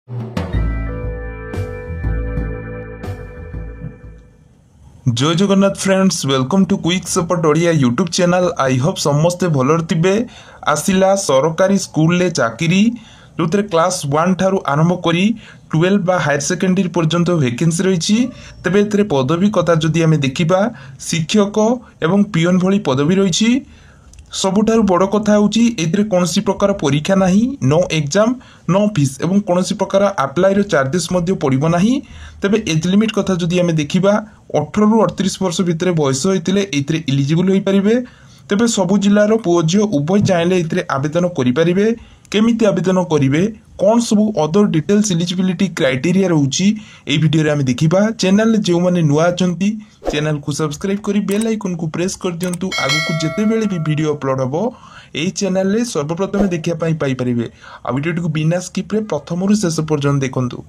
जय Jagannath friends, welcome to quick support Odia YouTube channel. I hope समस्ते भलर थिबे। आसिला सरकारी स्कूल ले चाकरी जो क्लास 1 ठारू आरंभ करी 12 बा हायर सेकेंडरी पर्यंत वैकेंसी रही। तेबे एथरे पदवी कथा जदि आमे देखिबा शिक्षक एवं पियन भली पदवी रही। सबुठारु बड़ कथा होची एथरे कोनसी प्रकार परीक्षा नाही, नो एग्जाम, नो फीस एवं कोनसी प्रकार अप्लाई रो चार्जेस मध्ये पड़िबो नाही। तेबे एज लिमिट कथा जदि आमे देखिबा 18 रु 38 वर्ष भितरे बयस होइतिले एथरे एलिजिबल होई परिबे। तेबे सबु जिल्लार पुओ झियो उभय चाहिले एथरे आवेदन करि परिबे। केमिति आवेदन करिवे, कौन सब अदर डिटेल्स एलिजिबिलिटी क्राइटेरिया रहउची ए वीडियो रे आमे देखिबा। चैनल जे माने नुआ अछंती चैनल को सब्सक्राइब करी बेल आइकन को प्रेस कर दियंतु। आगु को जते बेले भी वीडियो अपलोड हबो ए चैनल रे सर्वप्रथम देखिया पाई पाई परिबे। आ वीडियो को बिना स्किप रे प्रथम रु शेष पर्यंत देखंतु।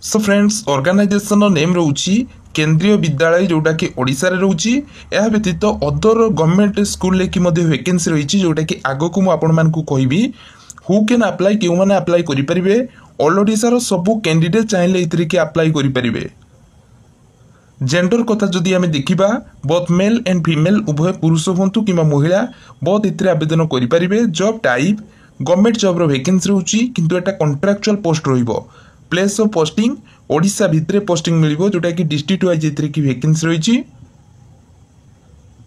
सो फ्रेंड्स, ऑर्गेनाइजेशन नेम रहउची केंद्रीय विद्यालय जोटा कि ओडिसा रे रहउची। एहा व्यतीत अदर गवर्नमेंट स्कूल ले कि मध्ये वैकेंसी रहिची जोटा कि आगो को मु आपण मान को कहबी। हु कैन अप्लाई, केउ माने अप्लाई करि परिबे। ऑल ओडिसा रो सब कैंडिडेट चाहिले इतरे कि अप्लाई करि परिबे। जेंडर कथा जदि आमे देखिबा बोथ मेल एंड फीमेल उभय पुरुष होंतु किमा महिला बोथ इतरे आवेदन करि परिबे। जॉब टाइप गवर्नमेंट जॉब रो वैकेंसी रहउची किंतु एटा कॉन्ट्रैक्चुअल पोस्ट रहिबो। प्लेस ऑफ पोस्टिंग ओडिशा भितरे पोस्टिंग मिलिबो जोटा कि डिस्ट्रिक्ट वाइज इतरे कि वैकेंसी रहिची।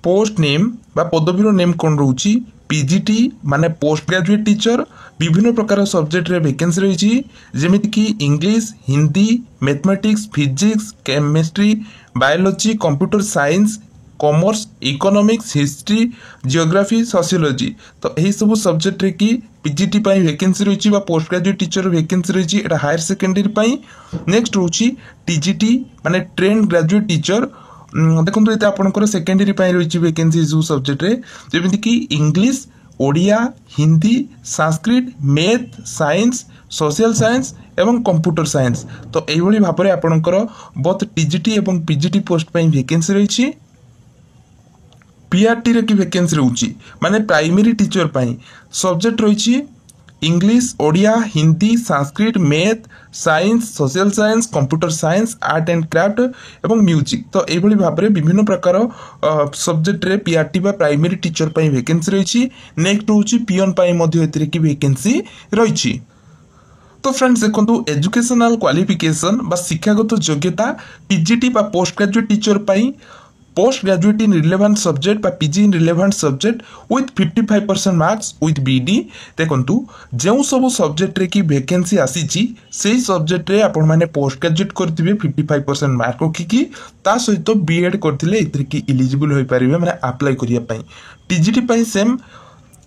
पोस्ट नेम बा पदवीर नेम कोन रहउची पीजीटी माने पोस्ट ग्रेजुएट टीचर। विभिन्न प्रकार सब्जेक्ट रे वैकेंसी रहिची जेमिति कि English, Hindi, mathematics, physics, chemistry, biology, computer science, commerce, economics, history, geography, sociology. तो एही सब सब्जेक्ट रे कि पीजीटी पाई वैकेंसी रहिची बा पोस्ट ग्रेजुएट टीचर वैकेंसी रहिची। एटा हायर सेकेंडरी पाई। नेक्स्ट रहउची टीजीटी माने ट्रेंड ग्रेजुएट टीचर। देखंतु एते आपनकर सेकेंडरी पाई रहिची वैकेंसी जो सब्जेक्ट रे जेमिति कि English, Odia, Hindi, Sanskrit, math, science, social science एवं कंप्यूटर साइंस। तो एही भली भाबरे आपनकर बोथ टीजीटी एवं पीजीटी पोस्ट पाई वैकेंसी रहिची। पीआरटी रे की वैकेंसी रहउची माने primary teacher pi subject रहिची English, Odia, Hindi, Sanskrit, math, science, social science, computer science, art and craft एवं म्यूजिक। तो एही भली भाबरे विभिन्न प्रकार सब्जेक्ट रे पीआरटी बा प्राइमरी टीचर पाई वैकेंसी रहिची। नेक्स्ट रहउची पियन पाई मध्ये एतरे की वैकेंसी रहिची। तो फ्रेंड्स देखो एजुकेशनल क्वालिफिकेशन बा शिक्षागत योग्यता पीजीटी बा पोस्ट ग्रेजुएट टीचर पाई post graduate in relevant subject बा PG in relevant subject with 55% marks with BEd. देखंतु जेउ सब सब्जेक्ट रे की वैकेंसी आसीची सेही सब्जेक्ट रे आपण माने पोस्ट ग्रेजुएट करथिबे 55% मार्क रखिकी ता सहित बीएड करथिले इतरे की एलिजिबल होई परिबे माने अप्लाई करिया पई। टीजीटी पई सेम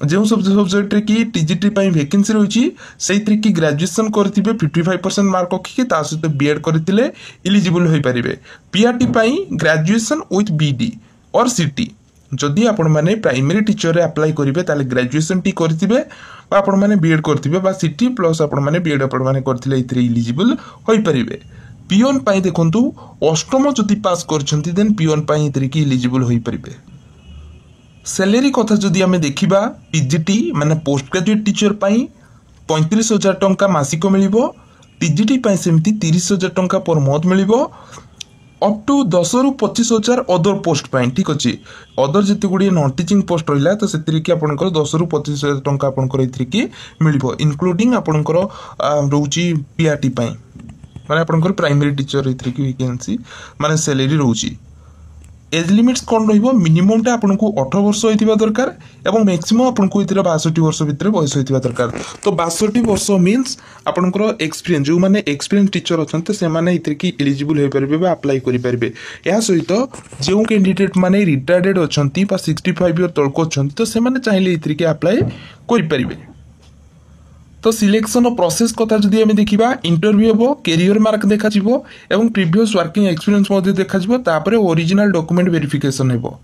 जो सब्जेक्ट रे की टीजीटी पई वैकेंसी रहिची सेइतरे की ग्रेजुएशन करथिबे 55% मार्क रखिकी ता सहित बीएड करथिले एलिजिबल होई परिबे। पीआरटी पई ग्रेजुएशन विथ बीडी और सीटी। जदि आपण माने प्राइमरी टीचर रे अप्लाई करिवे ताले ग्रेजुएशन टी करथिबे बा आपण माने बीएड करथिबे बा सीटी प्लस आपण माने बीएड आपण माने करथिले इतरे एलिजिबल होई परिबे। पियन पई देखंतु अष्टम जदि पास करछंती देन पियन पई इतरे की एलिजिबल होई परिबे। सैलरी कथा जदि आमे देखिबा पीजीटी माने पोस्ट ग्रेजुएट टीचर पाई 35,000 टंका मासिक मिलिबो। टीजीटी पाई सेमती 30,000 टंका पर मंथ मिलिबो। अप टू 10 रु 25,000 अदर पोस्ट पाई। ठीक अछि, अदर जति गुडी नॉन टीचिंग पोस्ट रहिला तो सेतिरि कि आपनकर 10 रु 25,000 टंका आपनकर इथि कि मिलिबो इंक्लूडिंग आपनकर रहउची पीआरटी पाई माने आपनकर प्राइमरी टीचर इथि कि वैकेंसी माने सैलरी रहउची। एज लिमिट्स कौन रहिबो मिनिमम टा आपनको 18 वर्ष होइतिबा दरकार एवं मैक्सिमम आपनको इतरे 62 वर्ष भितर बयस होइतिबा दरकार। तो 62 वर्ष मींस आपनकर एक्सपीरियंस जो माने एक्सपीरियंस टीचर अछंते से माने इतरे की एलिजिबल होई परिबे बा अप्लाई करि परिबे। या सहित जो कैंडिडेट माने रिटायर्ड अछंती बा 65 ईयर तळको अछंती तो से माने चाहिले इतरे की अप्लाई करि परिबे। तो सिलेक्शन प्रोसेस कथा जदि आमे देखिबा इंटरव्यू हो कैरियर मार्क देखा जिवो एवं प्रीवियस वर्किंग एक्सपीरियंस मध्ये देखा जिवो तापरे ओरिजिनल डॉक्यूमेंट वेरिफिकेशन हेबो।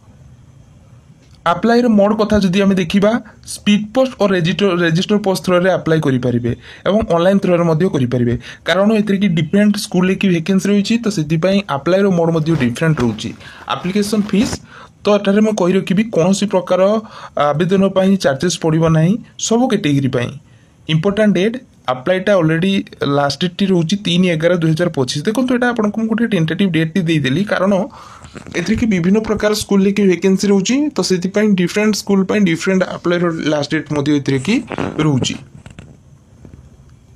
अप्लाई रो मोड कथा जदि आमे देखिबा स्पीड पोस्ट और रजिस्टर पोस्ट थ्रू रे अप्लाई करि परिबे एवं ऑनलाइन थ्रू रे मध्ये करि परिबे। कारण एतरे की डिफरेंट स्कूल ले की वैकेंसी रहिछि तो सेति पई अप्लाई रो मोड मध्ये डिफरेंट रहउछि। एप्लीकेशन फीस तो एटारे म कहि रखिबी कोनोसी प्रकार आवेदन पई चार्जेस पड़िबो नाही सब कैटेगरी पई। इंपोर्टेंट डेट अप्लाईटा ऑलरेडी लास्ट डेट टी रोची 3/11/2025 देखो तो आपको गोटे टेंटेटिव डेट टी देदेली कारण एथि कि विभिन्न प्रकार स्कूल लेके वैकेंसी रोची तो से different school different apply last date एथि रोची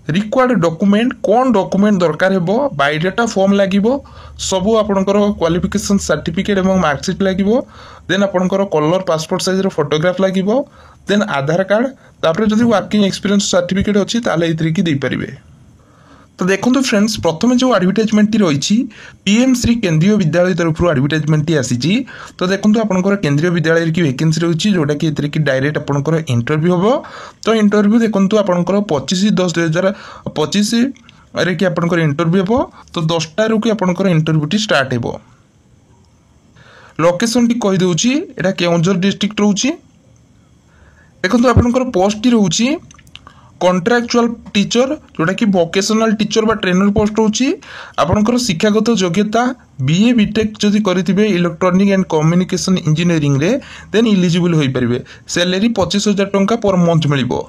रिक्वायर्ड डॉक्यूमेंट कौन डॉक्यूमेंट दरकार हेबो बायोडाटा फॉर्म लागिबो सबू आपनकर क्वालिफिकेशन सर्टिफिकेट एवं मार्कशीट लागिबो देन आपनकर कलर पासपोर्ट साइज रो फोटोग्राफ लागिबो देन आधार कार्ड तापर जदि वर्किंग एक्सपीरियंस सर्टिफिकेट अछि ताले इतरी की दे परिबे। तो देखो फ्रेंड्स प्रथम जो एडवर्टाइजमेंट टी रही पीएम श्री केंद्रीय विद्यालय तरफ एडवर्टाइजमेंट टी आसी तो देखो आपंकर केंद्रीय विद्यालय की वैकेंसी रही जोटा कि कि डायरेक्ट आपंकर इंटरव्यू हम तो इंटरव्यू देखो आपंकर 25/10/2025 रे कि आपंकर इंटरव्यू हम तो 10टा कि आपंकर इंटरव्यू टी स्टार्ट हो लोकेशन टी कही दूची एटा केउंझर डिस्ट्रिक्ट रोची देखो आपंकर पोस्ट टी रोची कॉन्ट्रैक्चुअल टीचर जोटा कि वोकेशनल टीचर बा ट्रेनर पोस्ट होची आपनकर शिक्षागत योग्यता बीए बीटेक जदि करिथिबे इलेक्ट्रॉनिक एंड कम्युनिकेशन इंजीनियरिंग रे देन एलिजिबल होई परिबे सैलरी 25,000 टंका पर मंथ मिलिबो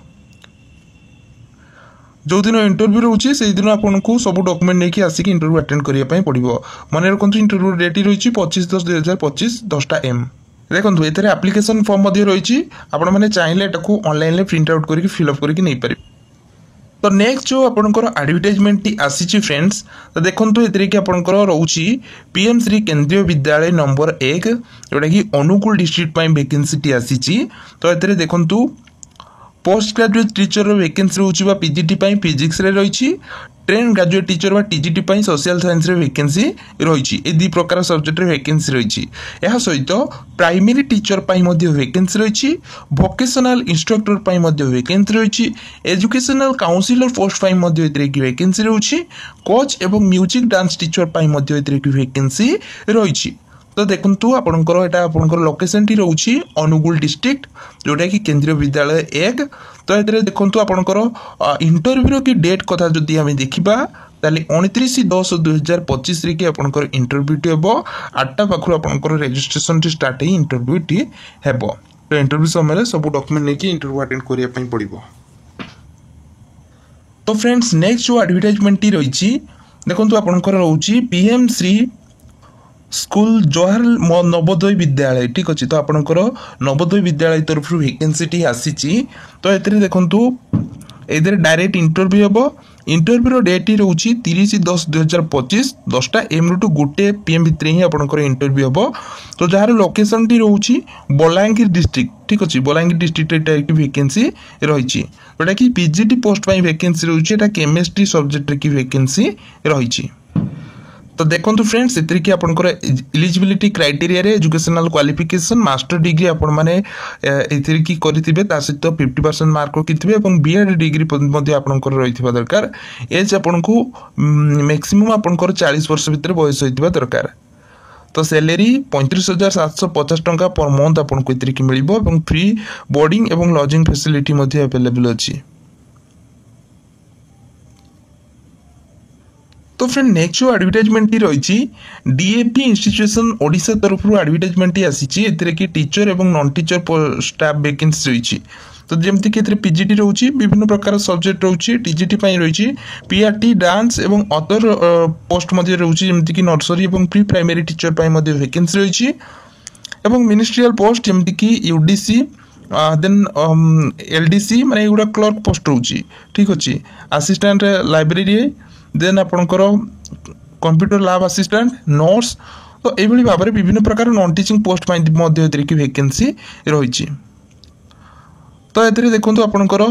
जो दिन इंटरव्यू रोची से दिन आपनको सब डॉक्यूमेंट लेके आसिक इंटरव्यू अटेंड करिया पई पड़िबो मन रखंतु इंटरव्यू डेट रही 25/10/2025 10टा एम देखो ये एप्लिकेशन फॉर्म रही आपण मैंने चाहिए ऑनलाइन प्रिंट आउट करके फिलअप करके नहीं पारे। तो नेक्स्ट जो आपंकर एडवर्टाइजमेंट टी आसी फ्रेंड्स तो देखो ये कि आपंकर रोची पीएम श्री केंद्रीय विद्यालय नंबर 1 जोटा कि अनुगुल डिस्ट्रिक्ट वैकेंसी टी आसी तो ये देखो पोस्ट ग्रेजुएट टीचर वैकेंसी रोची पीजीटी फिजिक्स रे रही ट्रेन ग्रेजुएट टीचर व टीजीटी सोशल साइंस रे वैकेंसी रही ए 2 प्रकार सब्जेक्ट रे वैकेंसी रही यह सहित प्राइमरी टीचर वैकेंसी रही वोकेशनल इंस्ट्रक्टर वैकेंसी रही एजुकेशनल काउंसिलर पोस्ट वैकेंसी रही कोच एवं म्यूजिक डांस टीचर वैकेंसी रही तो देखो आपंकर यहाँ आपंकर लोकेशन टी रोची अनुगुल डिस्ट्रिक्ट जोटा कि केंद्रीय विद्यालय 1 तो ये देखो आपंकर इंटरव्यू की डेट कथा जदि आम देखा ताली 29/10/2025 रे कि आपंकर इंटरव्यू टी हेबो 8टा पाखु आपंकर रजिस्ट्रेशन टी स्टार्ट ही इंटरव्यू टी हेबो तो इंटरव्यू समय सब डॉक्यूमेंट लेके इंटरव्यू अटेंड करिया पई पड़िबो। तो फ्रेंड्स नेक्स्ट जो एडवर्टाइजमेंट टी रही देखो आपंकर रोची पीएम श्री स्कूल जवाहर नवोदय विद्यालय ठीक अच्छे तो आपंकर नवोदय विद्यालय तरफ वैकेंसी टी आसी तो ये देखो ये डायरेक्ट इंटरव्यू हम इंटरव्यू डेट रोची 30/10/2025 10टा एम टू गोटे पीएम भितर ही आपंकर इंटरव्यू हम तो जार लोकेशन टी रोची बलांगीर डिस्ट्रिक्ट ठीक अच्छे बलांगीर डिस्ट्रिक्ट वैकेंसी रही जोटा कि पीजीटी पोस्ट वैकेंसी रोची केमिस्ट्री सब्जेक्ट की वैकेंसी रही। तो देखो फ्रेंड्स ये कि आपंकर एलिजिबिलिटी क्राइटेरिया रे एजुकेशनल क्वालिफिकेशन मास्टर डिग्री आपण माने एथिर की करिथिबे ता सहित 50% मार्क रखिथिबे एवं बीएड डिग्री मध्ये आपनकर रहिथिबा दरकार एज आपनको मैक्सिमम आपनकर 40 वर्ष भितर बयस होइथिबा दरकार। तो सैलरी 35,750 टंका पर मंथ आपनको एथिर की मिलिबो एवं फ्री बोर्डिंग एवं लॉजिंग फैसिलिटी मध्ये अवेलेबल अछि। तो फ्रेंड नेक्स्ट जो एडवर्टाइजमेंट रही डीएपी इंस्टीट्यूशन ओडिशा तरफ एडवर्टाइजमेंट आसी कि टीचर एवं नॉन टीचर स्टाफ वैकेंसी रही तो जमती कि पीजीटी रोची विभिन्न प्रकार सब्जेक्ट रोची टीजीटी रही पीआरटी डांस एवं अदर पोस्ट रोची जमती कि नर्सरी एवं प्री प्राइमरी टीचर वैकेंसी रही एवं मिनिस्ट्रियल पोस्ट जमती कि यूडीसी देन एलडीसी माने एगुड़ा क्लर्क पोस्ट रोची ठीक अच्छे असिस्टेंट लाइब्रेरी देन आपंकर कंप्यूटर लैब असिस्टेंट नर्स तो यही भाव में विभिन्न प्रकार नॉन टीचिंग पोस्ट की वैकेंसी रही तो ये देखो आपंकर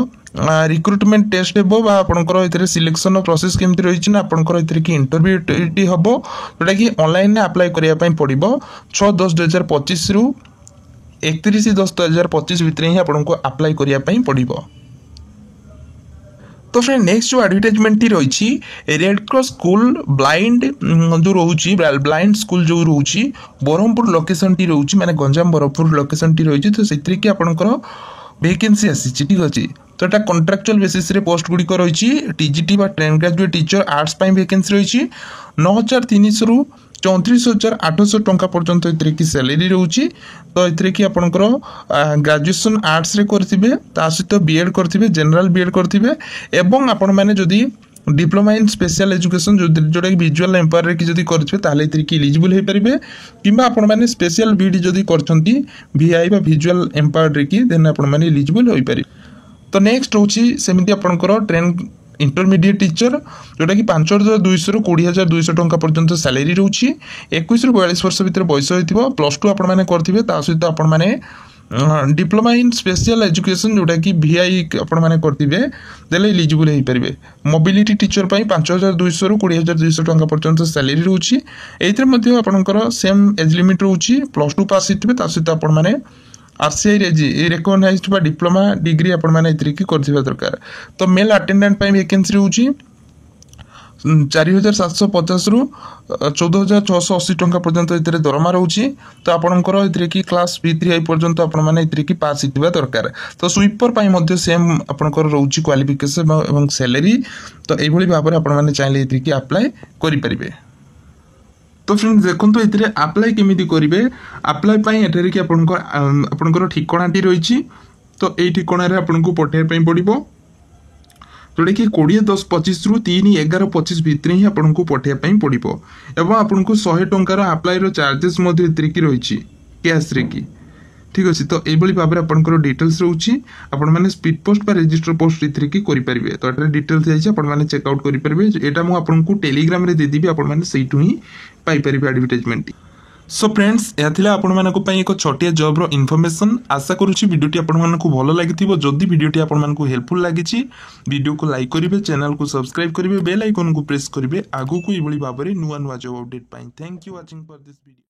रिक्रुटमेंट टेस्ट हे आपंकर सिलेक्शन प्रोसेस केमती रही आपंकर कि इंटरव्यू हम जोटा कि ऑनलाइन अप्लाई करने पड़ो 6/10/2025 रु 31/10/2025 भितर ही आपको अप्लाई करने पड़ो। तो फ्रेंड नेक्स्ट जो एडवर्टाइजमेंट रही रेड क्रॉस स्कूल ब्लाइंड जो रोची ब्लाइंड स्कूल जो रोची बरहमपुर लोकेशन टी रोची माने गंजाम बरहमपुर लोकेशन टी रही तो से कि आपंकर वैकेंसी आसी ठीक अच्छे तो यहाँ कॉन्ट्रैक्चुअल बेसिस रे पोस्ट गुड़िक रही TGT train graduate teacher arts vacancy रही 9,300 रु 34,800 टंका पर्यंत एथिरे की सैलरी रहउची। तो एथिरे की आपनकर ग्रेजुएशन आर्ट्स रे करथिबे ता सहित बीएड करथिबे जनरल बीएड करथिबे एवं आपण माने जदी डिप्लोमा इन स्पेशल एजुकेशन जोटा कि विजुअल एम्पायर रे की जदी करथिबे ताले एथिरे की एलिजिबल हे परिबे किबा आपण माने स्पेशल बीडी जदी करछंती वीआई बा विजुअल एम्पायर रे की देन आपण माने एलिजिबल होई परिबे। तो नेक्स्ट होची सेमिति आपनकर ट्रेन इंटरमीडिएट टीचर जोटा कि 5,200 रु 20,200 टंका पर्यंत सैलरी रहउची। 21 रु 42 वर्ष भितर बयस होइथिबो प्लस 2 आपण माने करथिबे ता सहित आपण माने डिप्लोमा इन स्पेशल एजुकेशन जोटा कि वीआई आपण माने करथिबे देले एलिजिबल हे परिबे। मोबिलिटी टीचर पई 5,200 रु 20,200 टंका पर्यंत सैलरी रहउची। एइथरे मध्ये आपनकर सेम एज लिमिट रहउची प्लस 2 पास हिथिबे ता सहित आपण माने आरसीआई रिकग्नाइज्ड बा डिप्लोमा डिग्री आपण माने इतरी की करथिबा दरकार। तो मेल अटेंडेंट पई वैकेंसी रहउची 4,750 रु 14,680 टंका पर्यंत इतरे दरमा रहउची। तो आपनकर इतरे की क्लास B3 पर्यंत आपण माने इतरे की पास हिथिबा दरकार। तो स्वीपर पई मध्ये सेम आपनकर रहउची क्वालिफिकेशन एवं सैलरी। तो एई भली भाबरे आपण माने चाहिले इतरे की अप्लाई करि परिबे। तो फ्रेंड्स देखो तो ये अप्लाई केमी करेंगे अप्लाई एठारे कि आपंकर ठिकाटी रही। तो यही ठिकाण आपको पठाइबा पड़ो जोटा कि 20/10/25 रु 3/11/25 भितर ही आपको पठाइबा पड़ो एवं आपको 100 टंकार अप्लाई चार्जेस रही कैश रे की ठीक अच्छे। तो यही भाव में आपंकर डिटेल्स रोचे आपण मैंने स्पीड पोस्ट बा रजिस्टर पोस्ट इतरे की करेंगे। तो ये डिटेल्स जाइए आपने चेकआउट करेंगे। यहाँ मुझे टेलीग्राम रे देदेवी आपने सहीठू ही पाइपर एडवर्टाइजमेंट। सो फ्रेंड्स यह आपण मानक एक छोटिया जॉब रो इन्फॉर्मेशन आशा करुच्ची वीडियोटी आपण मानक भल लगी। जदि वीडियोटी आपण मानक हेल्पफुल लगी वीडियो को लाइक करेंगे चैनल को सब्सक्राइब करेंगे बेल आइकन को प्रेस करेंगे आगू को ये भाव में नुआ नुआ job update pi. Thank you watching for this video.